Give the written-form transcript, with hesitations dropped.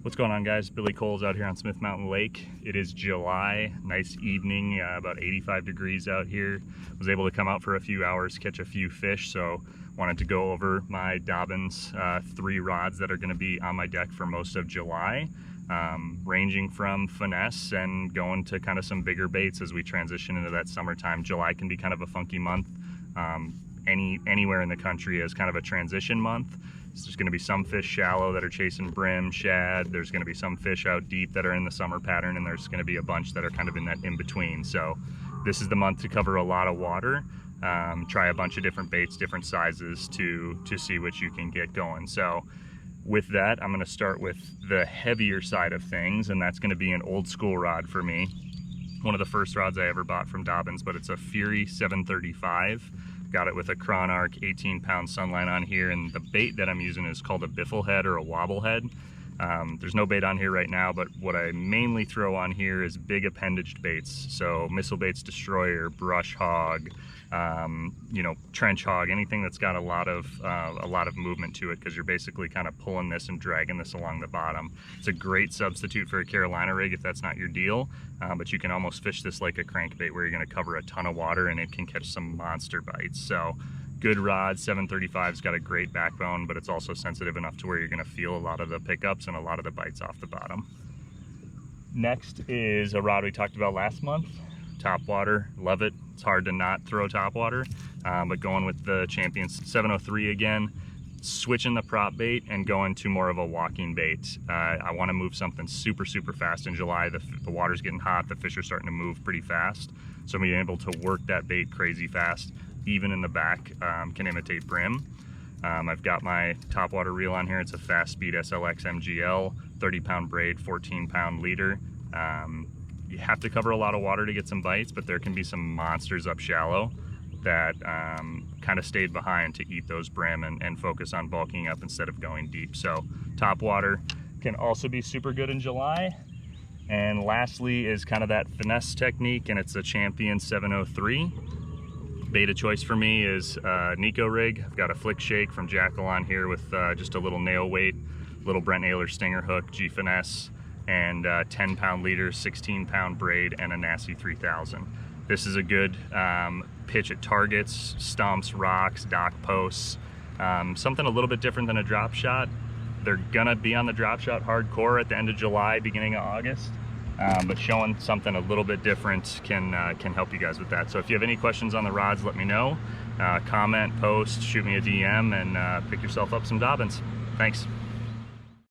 What's going on, guys? Billy Kohls out here on Smith Mountain Lake. It is July, nice evening, about 85 degrees out here. Was able to come out for a few hours, catch a few fish, so wanted to go over my Dobyns 3 rods that are going to be on my deck for most of July, ranging from finesse and going to kind of some bigger baits as we transition into that summertime. July can be kind of a funky month. Anywhere in the country is kind of a transition month. So there's going to be some fish shallow that are chasing brim, shad. There's going to be some fish out deep that are in the summer pattern, and there's going to be a bunch that are kind of in that in between. So this is the month to cover a lot of water, try a bunch of different baits, different sizes to see what you can get going. So with that, I'm going to start with the heavier side of things, and that's going to be an old school rod for me. One of the first rods I ever bought from Dobyns, but it's a Fury 735. Got it with a Chronarch 18-pound sunline on here, and the bait that I'm using is called a Wobble Head or a Wobble Head. There's no bait on here right now, but what I mainly throw on here is big appendaged baits. So missile baits, destroyer, brush hog, you know, trench hog, anything that's got a lot of movement to it, because you're basically kind of pulling this and dragging this along the bottom. It's a great substitute for a Carolina rig if that's not your deal, but you can almost fish this like a crankbait where you're going to cover a ton of water and it can catch some monster bites. So good rod. 735's got a great backbone, but it's also sensitive enough to where you're going to feel a lot of the pickups and a lot of the bites off the bottom. Next is a rod we talked about last month, Topwater. Love it. It's hard to not throw Topwater, but going with the Champion 703 again, switching the prop bait and going to more of a walking bait. I want to move something super fast in July. The water's getting hot, the fish are starting to move pretty fast, so being able to work that bait crazy fast, even in the back, can imitate brim. I've got my Topwater reel on here. It's a fast speed SLX MGL, 30-pound braid, 14-pound leader. You have to cover a lot of water to get some bites, but there can be some monsters up shallow that kind of stayed behind to eat those brim and focus on bulking up instead of going deep. So Topwater can also be super good in July. And lastly is kind of that finesse technique, and it's a Champion 703. Bait of choice for me is Neko Rig. I've got a flick shake from Jackal on here with just a little nail weight, little Brent Naylor stinger hook, G finesse, and 10-pound leader, 16-pound braid, and a Nasty 3000. This is a good pitch at targets, stumps, rocks, dock posts, something a little bit different than a drop shot. They're gonna be on the drop shot hardcore at the end of July, beginning of August. But showing something a little bit different can help you guys with that. So if you have any questions on the rods, let me know. Comment, post, shoot me a DM, and pick yourself up some Dobyns. Thanks.